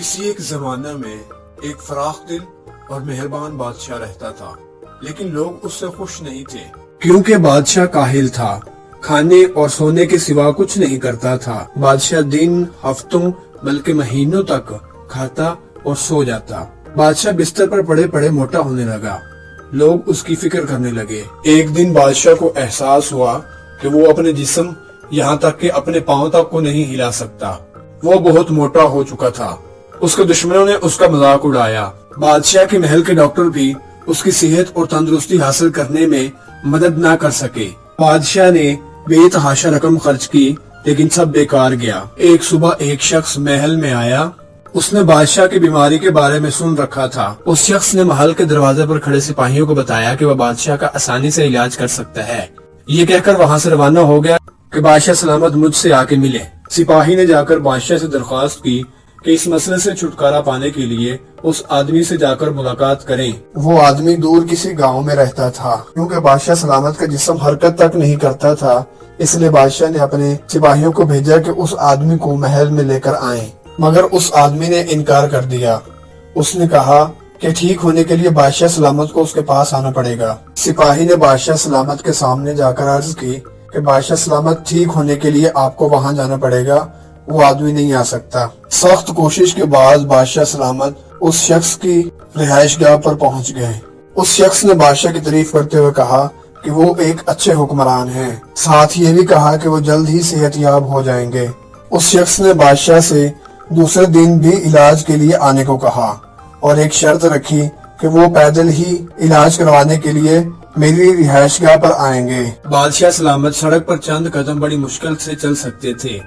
کسی ایک زمانہ میں ایک فراخ دل اور مہربان بادشاہ رہتا تھا، لیکن لوگ اس سے خوش نہیں تھے کیونکہ بادشاہ کاہل تھا، کھانے اور سونے کے سوا کچھ نہیں کرتا تھا۔ بادشاہ دن، ہفتوں بلکہ مہینوں تک کھاتا اور سو جاتا۔ بادشاہ بستر پر پڑے پڑے موٹا ہونے لگا۔ لوگ اس کی فکر کرنے لگے۔ ایک دن بادشاہ کو احساس ہوا کہ وہ اپنے جسم یہاں تک کہ اپنے پاؤں تک کو نہیں ہلا سکتا۔ وہ بہت موٹا ہو چکا تھا۔ اس کے دشمنوں نے اس کا مذاق اڑایا۔ بادشاہ کے محل کے ڈاکٹر بھی اس کی صحت اور تندرستی حاصل کرنے میں مدد نہ کر سکے۔ بادشاہ نے بے تحاشا رقم خرچ کی، لیکن سب بیکار گیا۔ ایک صبح ایک شخص محل میں آیا۔ اس نے بادشاہ کی بیماری کے بارے میں سن رکھا تھا۔ اس شخص نے محل کے دروازے پر کھڑے سپاہیوں کو بتایا کہ وہ بادشاہ کا آسانی سے علاج کر سکتا ہے۔ یہ کہہ کر وہاں سے روانہ ہو گیا کہ بادشاہ سلامت مجھ سے آ کے ملے۔ سپاہی نے جا کر بادشاہ سے درخواست کی کہ اس مسئلے سے چھٹکارا پانے کے لیے اس آدمی سے جا کر ملاقات کریں۔ وہ آدمی دور کسی گاؤں میں رہتا تھا۔ کیونکہ بادشاہ سلامت کا جسم حرکت تک نہیں کرتا تھا، اس لیے بادشاہ نے اپنے سپاہیوں کو بھیجا کہ اس آدمی کو محل میں لے کر آئیں، مگر اس آدمی نے انکار کر دیا۔ اس نے کہا کہ ٹھیک ہونے کے لیے بادشاہ سلامت کو اس کے پاس آنا پڑے گا۔ سپاہی نے بادشاہ سلامت کے سامنے جا کر عرض کی کہ بادشاہ سلامت، ٹھیک ہونے کے لیے آپ کو وہاں جانا پڑے گا، وہ آدمی نہیں آ سکتا۔ سخت کوشش کے بعد بادشاہ سلامت اس شخص کی رہائش گاہ پر پہنچ گئے۔ اس شخص نے بادشاہ کی تعریف کرتے ہوئے کہا کہ وہ ایک اچھے حکمران ہیں، ساتھ یہ بھی کہا کہ وہ جلد ہی صحت یاب ہو جائیں گے۔ اس شخص نے بادشاہ سے دوسرے دن بھی علاج کے لیے آنے کو کہا اور ایک شرط رکھی کہ وہ پیدل ہی علاج کروانے کے لیے میری رہائش گاہ پر آئیں گے۔ بادشاہ سلامت سڑک پر چند قدم بڑی مشکل سے چل سکتے تھے،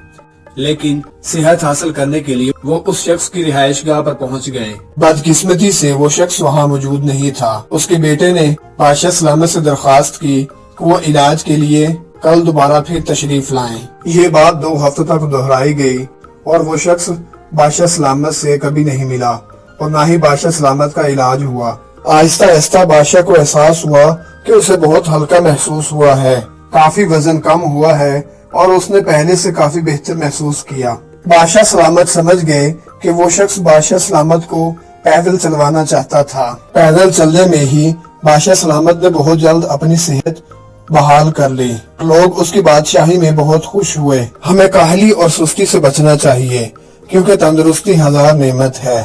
لیکن صحت حاصل کرنے کے لیے وہ اس شخص کی رہائش گاہ پر پہنچ گئے۔ بدقسمتی سے وہ شخص وہاں موجود نہیں تھا۔ اس کے بیٹے نے بادشاہ سلامت سے درخواست کی کہ وہ علاج کے لیے کل دوبارہ پھر تشریف لائیں۔ یہ بات 2 ہفتوں تک دہرائی گئی اور وہ شخص بادشاہ سلامت سے کبھی نہیں ملا اور نہ ہی بادشاہ سلامت کا علاج ہوا۔ آہستہ آہستہ بادشاہ کو احساس ہوا کہ اسے بہت ہلکا محسوس ہوا ہے، کافی وزن کم ہوا ہے اور اس نے پہلے سے کافی بہتر محسوس کیا۔ بادشاہ سلامت سمجھ گئے کہ وہ شخص بادشاہ سلامت کو پیدل چلوانا چاہتا تھا۔ پیدل چلنے میں ہی بادشاہ سلامت نے بہت جلد اپنی صحت بحال کر لی۔ لوگ اس کی بادشاہی میں بہت خوش ہوئے۔ ہمیں کاہلی اور سستی سے بچنا چاہیے، کیونکہ تندرستی ہزار نعمت ہے۔